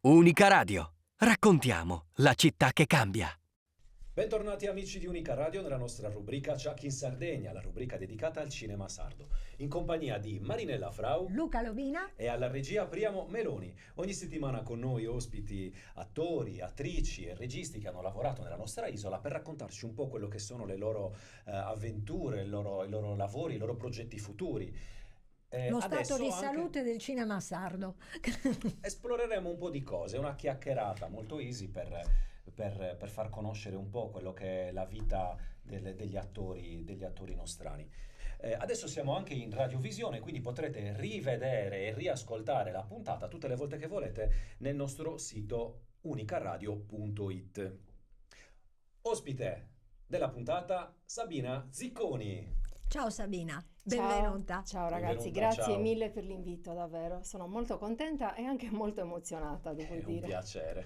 Unica Radio. Raccontiamo la città che cambia. Bentornati amici di Unica Radio nella nostra rubrica Chuck in Sardegna, la rubrica dedicata al cinema sardo, in compagnia di Marinella Frau, Luca Lovina e alla regia Priamo Meloni. Ogni settimana con noi ospiti attori, attrici e registi che hanno lavorato nella nostra isola per raccontarci un po' quello che sono le loro avventure, i loro lavori, i loro progetti futuri. lo stato Adesso di anche salute del cinema sardo. esploreremo un po' di cose, una chiacchierata molto easy per far conoscere un po' quello che è la vita degli attori nostrani. Adesso siamo anche in radiovisione, quindi potrete rivedere e riascoltare la puntata tutte le volte che volete nel nostro sito unicaradio.it. Ospite della puntata Sabina Zicconi. Ciao Sabina, benvenuta. Ciao ragazzi, Benvenuta, grazie ciao. mille per l'invito, davvero. Sono molto contenta e anche molto emozionata, devo È un dire. piacere.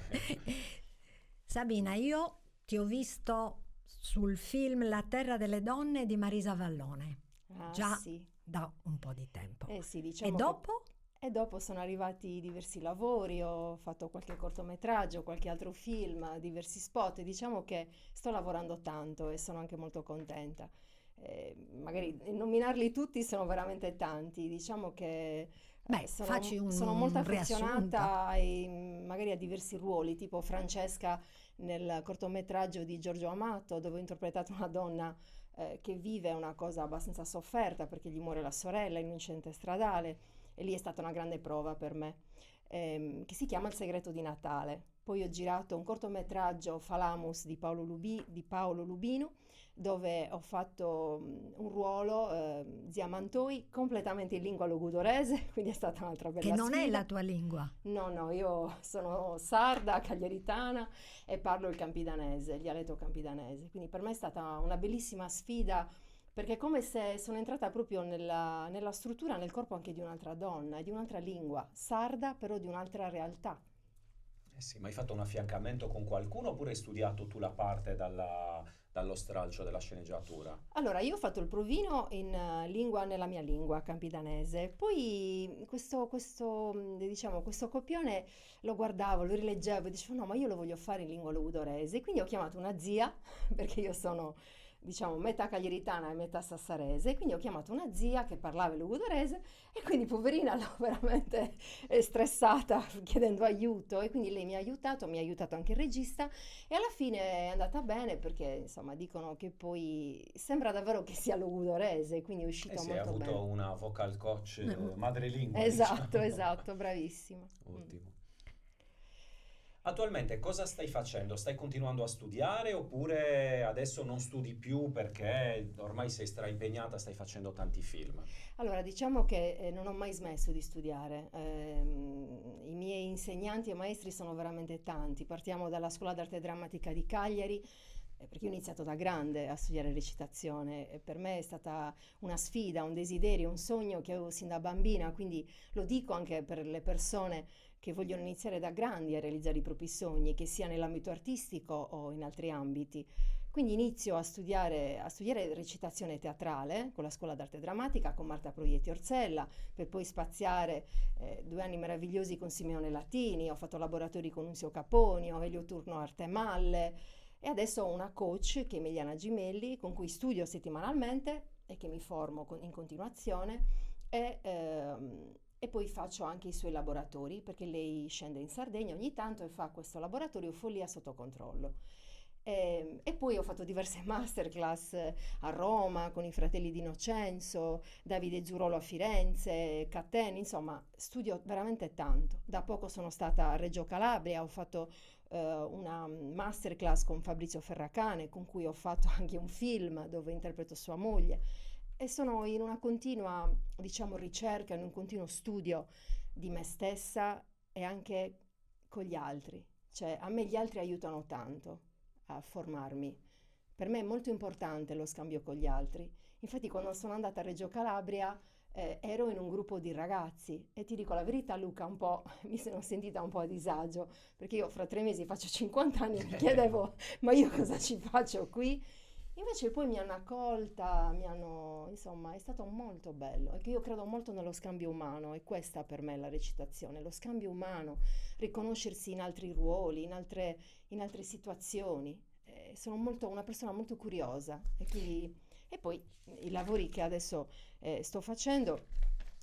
Sabina, io ti ho visto sul film La terra delle donne di Marisa Vallone, Ah, già sì. da un po' di tempo. Sì, E diciamo dopo? E dopo sono arrivati diversi lavori, ho fatto qualche cortometraggio, qualche altro film, diversi spot. Diciamo che sto lavorando tanto e sono anche molto contenta. Magari nominarli tutti sono veramente tanti. Diciamo che Beh, facci sono un molto riassunto. affezionata magari a diversi ruoli, tipo Francesca nel cortometraggio di Giorgio Amato, dove ho interpretato una donna che vive una cosa abbastanza sofferta perché gli muore la sorella in un incidente stradale. E lì è stata una grande prova per me, che si chiama Il segreto di Natale. Poi ho girato un cortometraggio Falamus di Paolo Lubino, dove ho fatto un ruolo, Zia Mantoi, completamente in lingua logudorese, quindi è stata un'altra bella Che non è sfida. la tua lingua. No, io sono sarda, cagliaritana e parlo il campidanese, il dialetto campidanese, quindi per me è stata una bellissima sfida perché è come se sono entrata proprio nella struttura, nel corpo anche di un'altra donna e di un'altra lingua, sarda però di un'altra realtà. Sì, ma hai fatto un affiancamento con qualcuno oppure hai studiato tu la parte dallo stralcio della sceneggiatura? Allora, io ho fatto il provino nella mia lingua campidanese, poi questo copione lo guardavo, lo rileggevo e dicevo no, ma io lo voglio fare in lingua logudorese, quindi ho chiamato una zia, perché io sono, diciamo, metà cagliaritana e metà sassarese, quindi ho chiamato una zia che parlava il logudorese e quindi poverina l'ho veramente stressata chiedendo aiuto e quindi lei mi ha aiutato anche il regista e alla fine è andata bene perché insomma dicono che poi sembra davvero che sia logudorese, quindi è uscito Sì, hai molto avuto bene. una vocal coach madrelingua, Esatto, diciamo. esatto, bravissima. Ottimo. Attualmente cosa stai facendo? Stai continuando a studiare oppure adesso non studi più perché ormai sei straimpegnata, stai facendo tanti film? Allora, diciamo che non ho mai smesso di studiare. I miei insegnanti e maestri sono veramente tanti. Partiamo dalla Scuola d'Arte Drammatica di Cagliari, perché io ho iniziato da grande a studiare recitazione e per me è stata una sfida, un desiderio, un sogno che avevo sin da bambina, quindi lo dico anche per le persone che vogliono iniziare da grandi a realizzare i propri sogni, che sia nell'ambito artistico o in altri ambiti. Quindi inizio a studiare recitazione teatrale con la Scuola d'Arte Drammatica con Marta Proietti Orsella, per poi spaziare 2 anni meravigliosi con Simeone Latini, ho fatto laboratori con Unzio Caponio, Elio Turno Arte Malle e adesso ho una coach che è Emiliana Gimelli con cui studio settimanalmente e che mi formo in continuazione e poi faccio anche i suoi laboratori perché lei scende in Sardegna ogni tanto e fa questo laboratorio Follia sotto controllo. E poi ho fatto diverse masterclass a Roma con i fratelli Di Innocenzo, Davide Zurolo a Firenze, Cateni, insomma studio veramente tanto. Da poco sono stata a Reggio Calabria, ho fatto una masterclass con Fabrizio Ferracane con cui ho fatto anche un film dove interpreto sua moglie e sono in una continua, diciamo, ricerca, in un continuo studio di me stessa e anche con gli altri. Cioè, a me gli altri aiutano tanto a formarmi. Per me è molto importante lo scambio con gli altri. Infatti, quando sono andata a Reggio Calabria, ero in un gruppo di ragazzi e ti dico la verità, Luca, un po' mi sono sentita un po' a disagio perché io fra 3 mesi faccio 50 anni e mi chiedevo, ma io cosa ci faccio qui? Invece poi mi hanno accolta, insomma, è stato molto bello. E che io credo molto nello scambio umano, e questa per me è la recitazione, lo scambio umano, riconoscersi in altri ruoli, in altre situazioni. Sono una persona molto curiosa e poi i lavori che adesso sto facendo,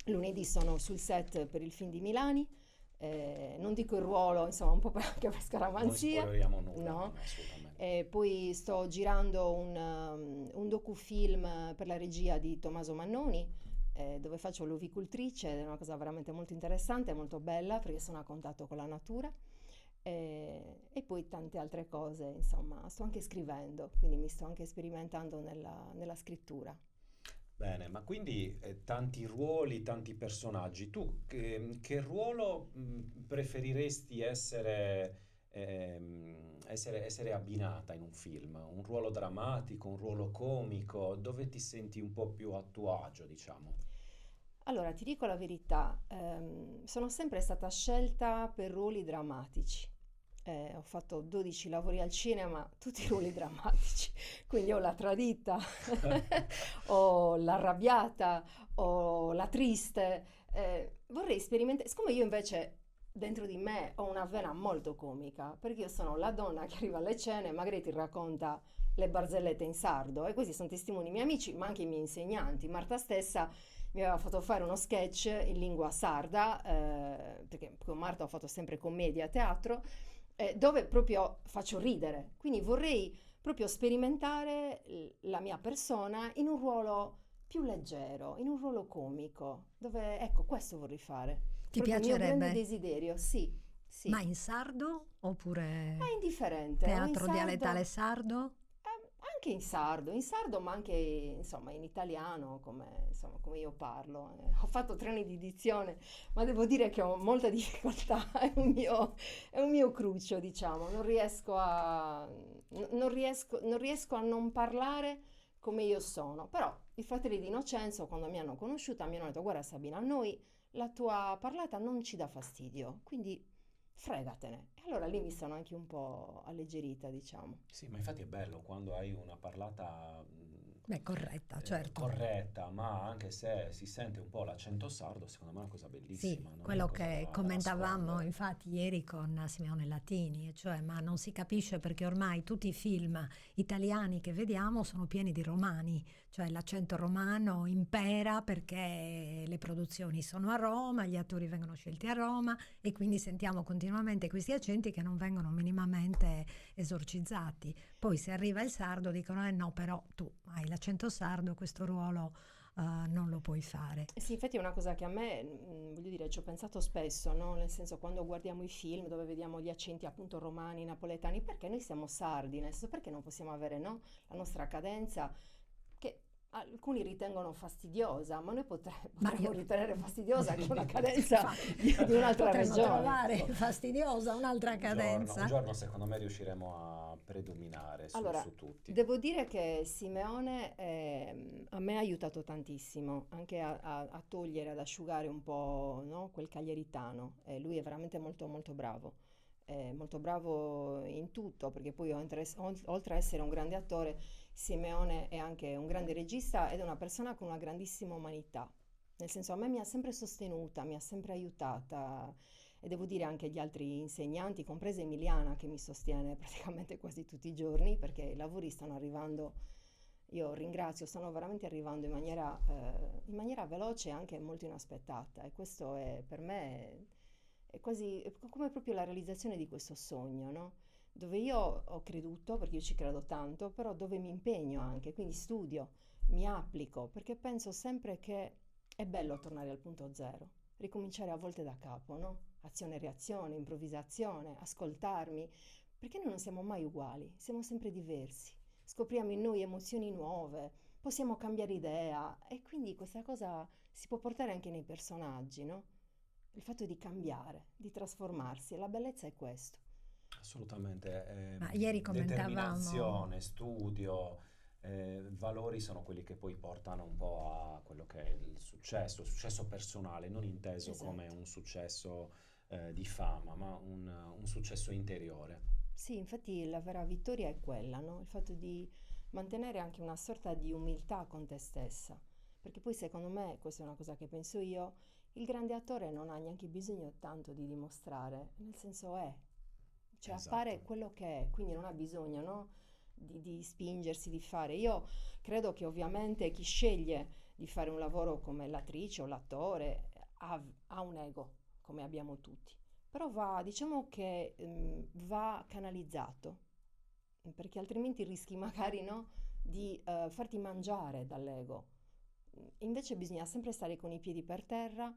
lunedì sono sul set per il film di Milani. Non dico il ruolo, insomma, un po' anche per scaramanzia. Non spoileriamo nulla, No. assolutamente. Poi sto girando un docufilm per la regia di Tommaso Mannoni, dove faccio l'ovicultrice, ed è una cosa veramente molto interessante, molto bella, perché sono a contatto con la natura. E poi tante altre cose, insomma, sto anche scrivendo, quindi mi sto anche sperimentando nella scrittura. Bene, ma quindi tanti ruoli, tanti personaggi. Tu che ruolo preferiresti essere abbinata in un film? Un ruolo drammatico, un ruolo comico? Dove ti senti un po' più a tuo agio, diciamo? Allora, ti dico la verità, sono sempre stata scelta per ruoli drammatici. Ho fatto 12 lavori al cinema, tutti ruoli drammatici, quindi o la tradita, o l'arrabbiata, o la triste. Vorrei sperimentare, siccome io invece dentro di me ho una vena molto comica, perché io sono la donna che arriva alle cene, magari ti racconta le barzellette in sardo, e questi sono testimoni i miei amici, ma anche i miei insegnanti. Marta stessa mi aveva fatto fare uno sketch in lingua sarda, perché con Marta ho fatto sempre commedia a teatro, dove proprio faccio ridere. Quindi vorrei proprio sperimentare la mia persona in un ruolo più leggero, in un ruolo comico, dove, ecco, questo vorrei fare. Ti Proprio il mio grande piacerebbe? desiderio, sì, sì. Ma in sardo oppure È indifferente. o in teatro sardo- dialettale sardo? Anche in sardo, ma anche insomma in italiano, insomma, come io parlo. Ho fatto 3 anni di dizione, ma devo dire che ho molta difficoltà, è un mio cruccio, diciamo. Non riesco a non parlare come io sono. Però i fratelli di Innocenzo, quando mi hanno conosciuta, mi hanno detto: guarda Sabina, a noi la tua parlata non ci dà fastidio, quindi fregatene. E allora lì mi sono anche un po' alleggerita, diciamo. Sì, ma infatti è bello quando hai una parlata Beh, corretta, certo. corretta, ma anche se si sente un po' l'accento sardo, secondo me è una cosa Sì, bellissima, non è quello una cosa che da commentavamo nascondere. infatti ieri con Simeone Latini, e cioè ma non si capisce perché ormai tutti i film italiani che vediamo sono pieni di romani, cioè l'accento romano impera perché le produzioni sono a Roma, gli attori vengono scelti a Roma e quindi sentiamo continuamente questi accenti che non vengono minimamente esorcizzati. Poi se arriva il sardo dicono no, però tu hai l'accento sardo, questo ruolo non lo puoi fare. Sì, infatti è una cosa che a me, voglio dire, ci ho pensato spesso, no? Nel senso, quando guardiamo i film dove vediamo gli accenti appunto romani, napoletani, perché noi siamo sardi, nel senso, perché non possiamo avere, no, la nostra cadenza, che alcuni ritengono fastidiosa, ma noi potremmo ritenere fastidiosa anche una cadenza di un'altra Potremmo regione. trovare fastidiosa un'altra cadenza. Un giorno secondo me riusciremo a predominare Allora, su tutti. devo dire che Simeone a me ha aiutato tantissimo, anche a togliere, ad asciugare un po', no, quel cagliaritano. Lui è veramente molto bravo in tutto, perché poi oltre a essere un grande attore, Simeone è anche un grande regista ed è una persona con una grandissima umanità. Nel senso, a me mi ha sempre sostenuta, mi ha sempre aiutata. E devo dire anche agli altri insegnanti, compresa Emiliana, che mi sostiene praticamente quasi tutti i giorni, perché i lavori stanno arrivando, io ringrazio, stanno veramente arrivando in maniera veloce e anche molto inaspettata. E questo è per me è come proprio la realizzazione di questo sogno, no? Dove io ho creduto, perché io ci credo tanto, però dove mi impegno anche, quindi studio, mi applico, perché penso sempre che è bello tornare al punto zero, ricominciare a volte da capo, no? Azione e reazione, improvvisazione, ascoltarmi, perché noi non siamo mai uguali, siamo sempre diversi, scopriamo in noi emozioni nuove, possiamo cambiare idea e quindi questa cosa si può portare anche nei personaggi, no? Il fatto di cambiare, di trasformarsi, e la bellezza è questo. Assolutamente. Ma ieri commentavamo Determinazione, studio, valori sono quelli che poi portano un po' a quello che è il successo personale, non inteso come Esatto. un successo di fama, ma un successo interiore. Sì, infatti la vera vittoria è quella, no? Il fatto di mantenere anche una sorta di umiltà con te stessa, perché poi secondo me, questa è una cosa che penso io, il grande attore non ha neanche bisogno tanto di dimostrare, nel senso è, cioè appare Esatto. quello che è, quindi non ha bisogno, no? Di spingersi, di fare. Io credo che ovviamente chi sceglie di fare un lavoro come l'attrice o l'attore ha un ego, come abbiamo tutti, però va, diciamo che va canalizzato, perché altrimenti rischi magari, no, di farti mangiare dall'ego. Invece bisogna sempre stare con i piedi per terra,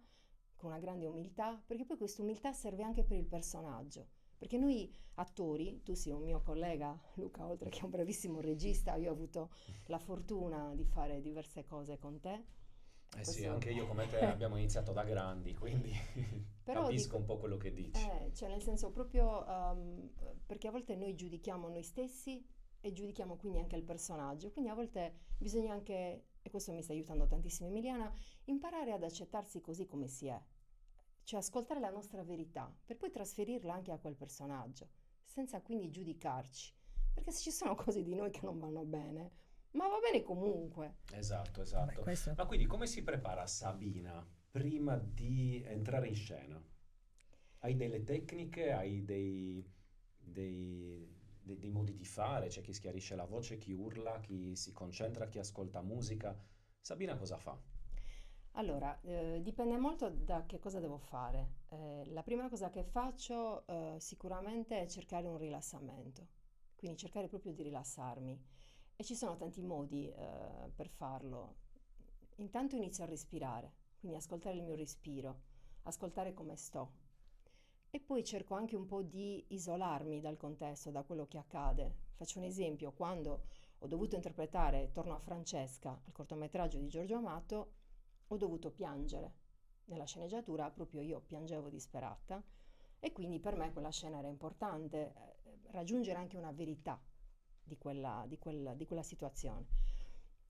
con una grande umiltà, perché poi questa umiltà serve anche per il personaggio. Perché noi attori, tu sei un mio collega, Luca, oltre che un bravissimo regista, io ho avuto la fortuna di fare diverse cose con te. Eh sì, Questo- anche io come te abbiamo iniziato da grandi, quindi Però capisco dico, un po' quello che dici. cioè nel senso proprio perché a volte noi giudichiamo noi stessi e giudichiamo quindi anche il personaggio, quindi a volte bisogna anche, e questo mi sta aiutando tantissimo Emiliana, imparare ad accettarsi così come si è, cioè ascoltare la nostra verità per poi trasferirla anche a quel personaggio, senza quindi giudicarci, perché se ci sono cose di noi che non vanno bene, ma va bene comunque. Esatto, Beh, esatto. questo Ma quindi come si prepara Sabina prima di entrare in scena? Hai delle tecniche, hai dei modi di fare? C'è chi schiarisce la voce, chi urla, chi si concentra, chi ascolta musica. Sabina cosa fa? Allora, dipende molto da che cosa devo fare. La prima cosa che faccio, sicuramente è cercare un rilassamento, quindi cercare proprio di rilassarmi. E ci sono tanti modi, per farlo. Intanto inizio a respirare, quindi ascoltare il mio respiro, ascoltare come sto. E poi cerco anche un po' di isolarmi dal contesto, da quello che accade. Faccio un esempio, quando ho dovuto interpretare Torno a Francesca, al cortometraggio di Giorgio Amato, ho dovuto piangere. Nella sceneggiatura proprio io piangevo disperata e quindi per me quella scena era importante, raggiungere anche una verità di quella situazione.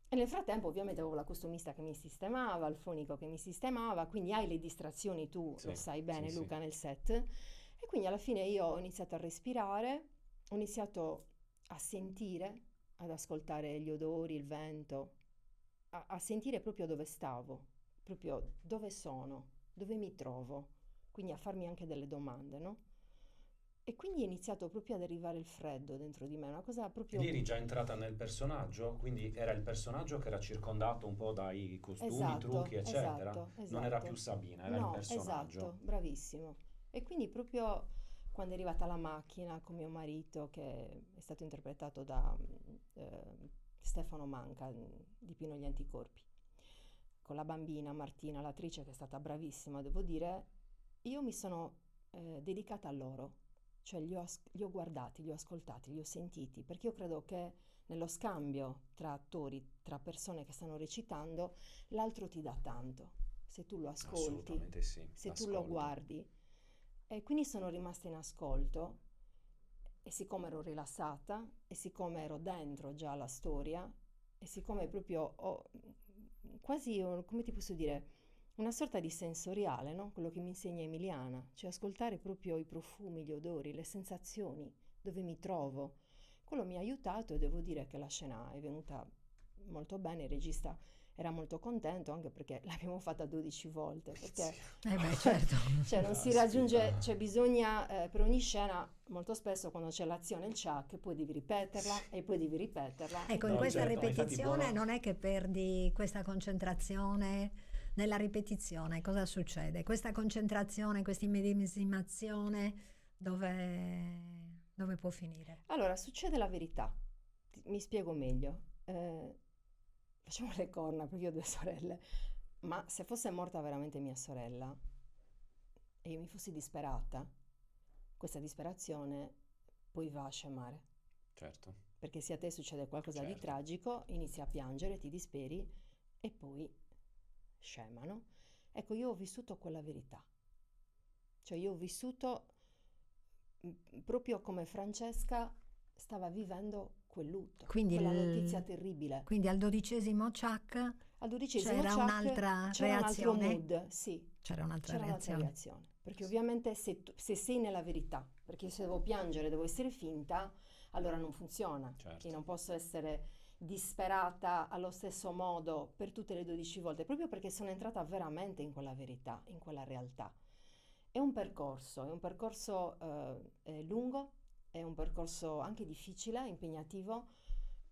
E nel frattempo ovviamente avevo la costumista che mi sistemava, il fonico che mi sistemava, quindi hai le distrazioni, tu lo Sì, sai sì, bene sì. Luca nel set. E quindi alla fine io ho iniziato a respirare, ho iniziato a sentire, ad ascoltare gli odori, il vento, a sentire proprio dove stavo, proprio dove sono, dove mi trovo, quindi a farmi anche delle domande, no? E quindi è iniziato proprio ad arrivare il freddo dentro di me, una cosa E lì proprio. eri già entrata nel personaggio, quindi era il personaggio che era circondato un po' dai costumi, trucchi, Esatto, eccetera. esatto, Non era più esatto. Sabina, era il No, esatto, personaggio. bravissimo. E quindi proprio quando è arrivata la macchina con mio marito, che è stato interpretato da Stefano Manca di Pino gli Anticorpi, con la bambina Martina, l'attrice che è stata bravissima, devo dire, io mi sono dedicata a loro, cioè li ho guardati, li ho ascoltati, li ho sentiti, perché io credo che nello scambio tra attori, tra persone che stanno recitando, l'altro ti dà tanto, se tu lo ascolti, Assolutamente sì, se tu lo l'ascolto. guardi. E quindi sono rimasta in ascolto e siccome ero rilassata e siccome ero dentro già la storia e siccome proprio ho quasi, come ti posso dire, una sorta di sensoriale, no? Quello che mi insegna Emiliana, cioè ascoltare proprio i profumi, gli odori, le sensazioni, dove mi trovo. Quello mi ha aiutato e devo dire che la scena è venuta molto bene, il regista era molto contento anche perché l'abbiamo fatta 12 volte, perché eh beh, certo. cioè non si Caspita. raggiunge, cioè bisogna per ogni scena, molto spesso quando c'è l'azione, il ciak, poi devi ripeterla e poi devi ripeterla. Ecco, in No, questa certo, ma infatti ripetizione buono. non è che perdi questa concentrazione nella ripetizione, cosa succede? Questa concentrazione, questa immedesimazione, dove può finire? Allora, succede la verità. Mi spiego meglio. Facciamo le corna perché io ho due sorelle, ma se fosse morta veramente mia sorella e io mi fossi disperata, questa disperazione poi va a scemare. Certo, Perché se a te succede qualcosa di certo. tragico, inizi a piangere, ti disperi e poi scemano. Ecco, io ho vissuto quella verità. Cioè io ho vissuto proprio come Francesca stava vivendo quel lutto, Quindi, quella notizia terribile. quindi al 12° ciak Al 12° c'era ciak un'altra c'era un altro reazione? mood, sì, C'era un'altra c'era un'altra reazione. reazione. Perché ovviamente se sei nella verità, perché se devo piangere, devo essere finta, allora non funziona. Certo. Io non posso essere disperata allo stesso modo per tutte le 12 volte, proprio perché sono entrata veramente in quella verità, in quella realtà. È un percorso lungo, è un percorso anche difficile, impegnativo,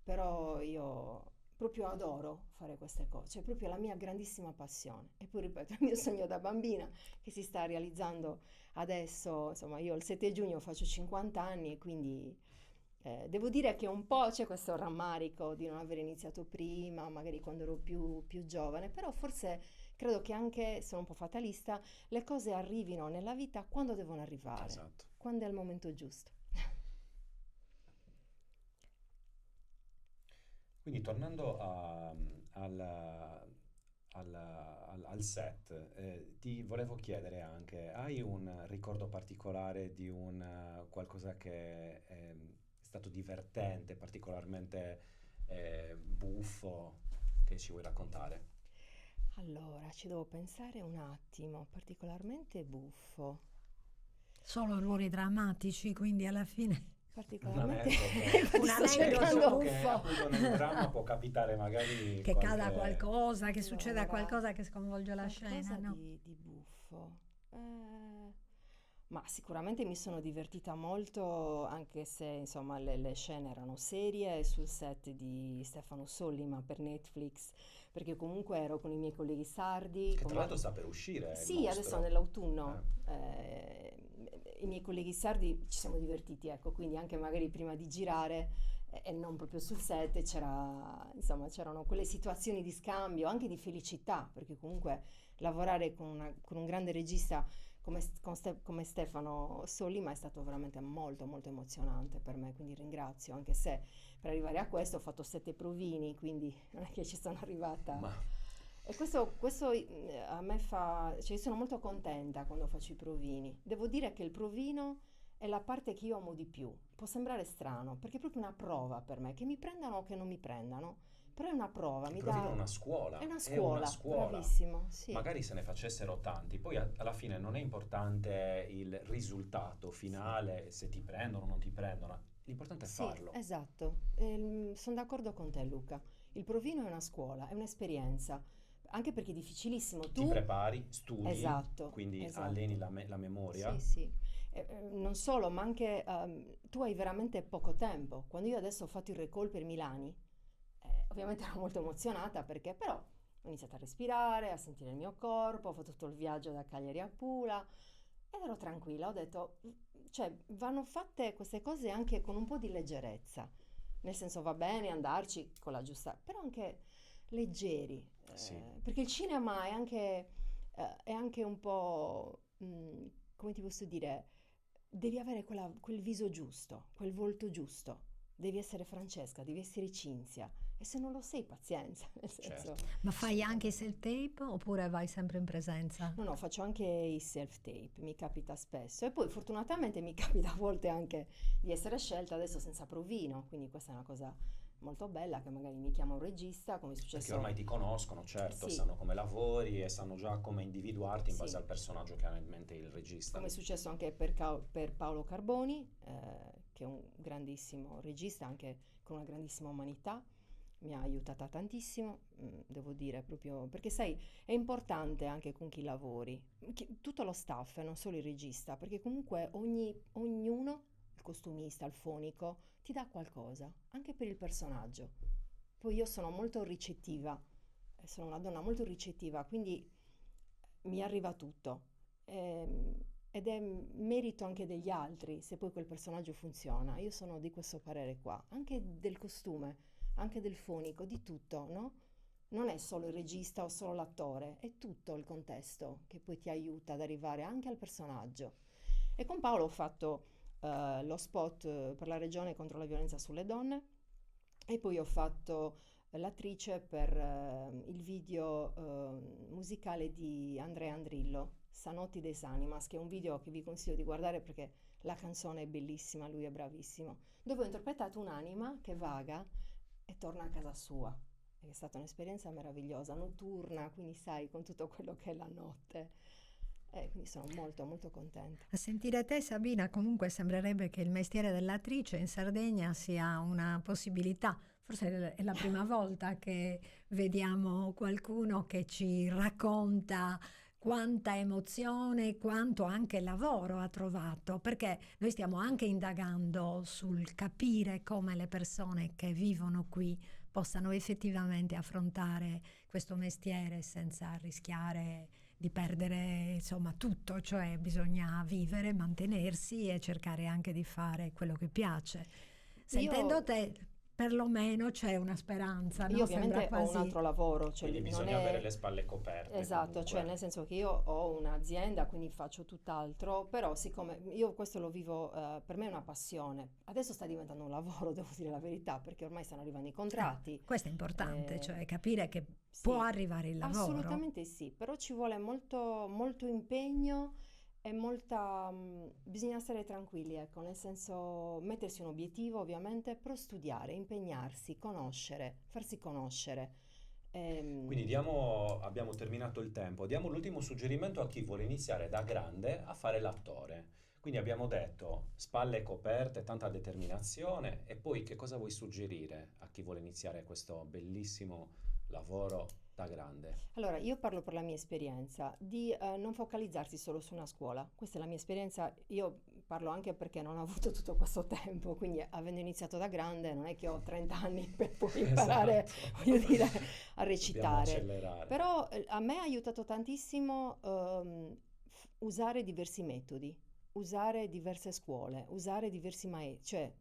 però io proprio adoro fare queste cose, cioè proprio la mia grandissima passione. E poi ripeto, il mio sogno da bambina che si sta realizzando adesso, insomma, io il 7 giugno faccio 50 anni e quindi devo dire che un po' c'è questo rammarico di non aver iniziato prima, magari quando ero più giovane, però forse credo che anche, sono un po' fatalista, le cose arrivino nella vita quando devono arrivare, Esatto. quando è il momento giusto. Quindi tornando al set, ti volevo chiedere anche, hai un ricordo particolare di un qualcosa che è stato divertente, particolarmente buffo, che ci vuoi raccontare? Allora, ci devo pensare un attimo, particolarmente buffo, Solo ruoli drammatici, quindi alla fine Un particolarmente aneddoto. Un sto aneddoto cercando Che buffo. appunto nel dramma può capitare magari che cada qualcosa, che No, succeda allora, qualcosa che sconvolge la qualcosa scena, no? di buffo. Ma sicuramente mi sono divertita molto, anche se insomma le scene erano serie sul set di Stefano Sollima per Netflix, perché comunque ero con i miei colleghi sardi. Che tra come- l'altro sta per uscire il Sì, adesso mostro. nell'autunno. I miei colleghi sardi ci siamo divertiti, ecco, quindi anche magari prima di girare e non proprio sul set c'erano quelle situazioni di scambio, anche di felicità, perché comunque lavorare con un grande regista come Stefano Sollima è stato veramente molto molto emozionante per me, quindi ringrazio, anche se per arrivare a questo ho fatto 7 provini, quindi non è che ci sono arrivata. Ma E questo a me cioè io sono molto contenta quando faccio i provini. Devo dire che il provino è la parte che io amo di più. Può sembrare strano, perché è proprio una prova per me, che mi prendano o che non mi prendano, però è una prova, il mi provino dà... è una scuola, È una è una scuola, scuola. bravissimo, sì. Magari se ne facessero tanti, poi alla fine non è importante il risultato finale, se ti prendono o non ti prendono, l'importante è Sì, farlo. esatto. Sono d'accordo con te, Luca. Il provino è una scuola, è un'esperienza, anche perché è difficilissimo. Ti prepari, studi, Esatto, quindi esatto. alleni la memoria. Sì, sì. Non solo, ma anche tu hai veramente poco tempo. Quando io adesso ho fatto il recall per Milani, ovviamente ero molto emozionata perché però ho iniziato a respirare, a sentire il mio corpo, ho fatto tutto il viaggio da Cagliari a Pula ed ero tranquilla. Ho detto, cioè, vanno fatte queste cose anche con un po' di leggerezza. Nel senso va bene andarci con la giusta, però anche leggeri, Sì. perché il cinema è anche un po', come ti posso dire, devi avere quel viso giusto, quel volto giusto, devi essere Francesca, devi essere Cinzia, e se non lo sei, pazienza, nel senso... Certo. Ma fai anche i self-tape oppure vai sempre in presenza? No, faccio anche i self-tape, mi capita spesso, e poi fortunatamente mi capita a volte anche di essere scelta adesso senza provino, quindi questa è una cosa molto bella, che magari mi chiama un regista, come è Perché successo... ormai ti conoscono, certo, Sì. sanno come lavori e sanno già come individuarti in Sì. base al personaggio che ha in mente il regista. Come è successo anche per Paolo Carboni, che è un grandissimo regista, anche con una grandissima umanità, mi ha aiutata tantissimo, devo dire, proprio perché sai, è importante anche con chi lavori, tutto lo staff, non solo il regista, perché comunque ognuno, il costumista, il fonico, ti dà qualcosa, anche per il personaggio. Poi io sono molto ricettiva, sono una donna molto ricettiva, quindi mi arriva tutto. Ed è merito anche degli altri se poi quel personaggio funziona. Io sono di questo parere qua, anche del costume, anche del fonico, di tutto, no? Non è solo il regista o solo l'attore, è tutto il contesto che poi ti aiuta ad arrivare anche al personaggio. E con Paolo ho fatto lo spot per la regione contro la violenza sulle donne e poi ho fatto l'attrice per il video musicale di Andrea Andrillo, Sanotti des Animas, che è un video che vi consiglio di guardare perché la canzone è bellissima, lui è bravissimo, dove ho interpretato un'anima che vaga e torna a casa sua. È stata un'esperienza meravigliosa, notturna, quindi sai, con tutto quello che è la notte. Quindi sono molto molto contenta. A sentire te, Sabina, comunque sembrerebbe che il mestiere dell'attrice in Sardegna sia una possibilità Forse è la prima volta che vediamo qualcuno che ci racconta quanta emozione, quanto anche lavoro ha trovato, perché noi stiamo anche indagando sul capire come le persone che vivono qui possano effettivamente affrontare questo mestiere senza rischiare di perdere insomma tutto, cioè bisogna vivere, mantenersi e cercare anche di fare quello che piace. Sentendo te, perlomeno c'è una speranza, no? Io ovviamente Sembra ho un quasi... altro lavoro, cioè Quindi non bisogna avere è... le spalle coperte. Esatto, comunque. cioè nel senso che io ho un'azienda, quindi faccio tutt'altro, però siccome io questo lo vivo, per me è una passione. Adesso sta diventando un lavoro, devo dire la verità, perché ormai stanno arrivando i contratti. Questo è importante, cioè capire che Sì, può arrivare il lavoro. assolutamente sì, però ci vuole molto, molto impegno e molta... bisogna stare tranquilli, ecco, nel senso mettersi un obiettivo ovviamente, però studiare, impegnarsi, conoscere, farsi conoscere. Quindi abbiamo terminato il tempo, diamo l'ultimo suggerimento a chi vuole iniziare da grande a fare l'attore. Quindi abbiamo detto spalle coperte, tanta determinazione, e poi che cosa vuoi suggerire a chi vuole iniziare questo bellissimo lavoro da grande? Allora, io parlo per la mia esperienza, di non focalizzarsi solo su una scuola. Questa è la mia esperienza, io parlo anche perché non ho avuto tutto questo tempo, quindi avendo iniziato da grande non è che ho 30 anni per poi imparare, Esatto. voglio dire, a Dobbiamo recitare. accelerare. Però a me ha aiutato tantissimo usare diversi metodi, usare diverse scuole, usare diversi maestri, cioè,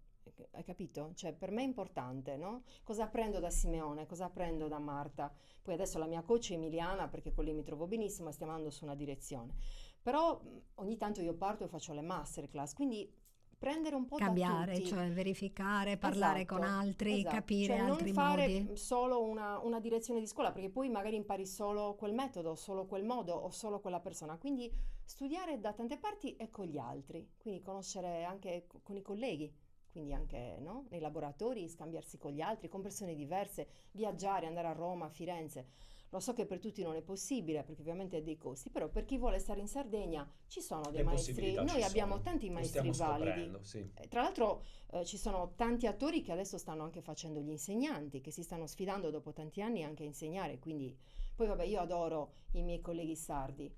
hai capito? Cioè, per me è importante, no? Cosa apprendo da Simeone, cosa apprendo da Marta? Poi adesso la mia coach è Emiliana, perché con lei mi trovo benissimo e stiamo andando su una direzione. Però ogni tanto io parto e faccio le masterclass, quindi prendere un po' da Cambiare, tutti. cioè verificare, parlare con Esatto, altri, esatto. capire Cioè non altri fare modi. solo una direzione di scuola, perché poi magari impari solo quel metodo, solo quel modo o solo quella persona. Quindi studiare da tante parti e con gli altri, quindi conoscere anche con i colleghi, quindi anche no? Nei laboratori, scambiarsi con gli altri, con persone diverse, viaggiare, andare a Roma, a Firenze. Lo so che per tutti non è possibile, perché ovviamente ha dei costi, però per chi vuole stare in Sardegna ci sono dei Le maestri, possibilità noi ci abbiamo sono. tanti Lo maestri stiamo validi. scoprendo, sì. Tra l'altro ci sono tanti attori che adesso stanno anche facendo gli insegnanti, che si stanno sfidando dopo tanti anni anche a insegnare, quindi poi vabbè io adoro i miei colleghi sardi,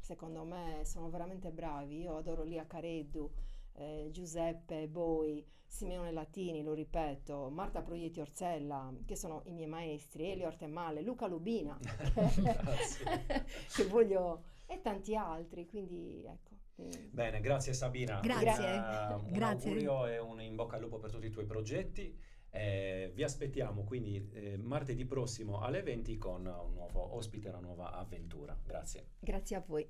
secondo me sono veramente bravi, io adoro Lia Careddu, Giuseppe Boi, Simeone Latini, lo ripeto, Marta Proietti Orsella, che sono i miei maestri, Elio Artemale, Luca Lubina, Grazie. che voglio, e tanti altri, quindi ecco. Bene, grazie Sabina. Grazie. Un Grazie. augurio e un in bocca al lupo per tutti i tuoi progetti. Vi aspettiamo quindi martedì prossimo alle 20 con un nuovo ospite e una nuova avventura. Grazie. Grazie a voi.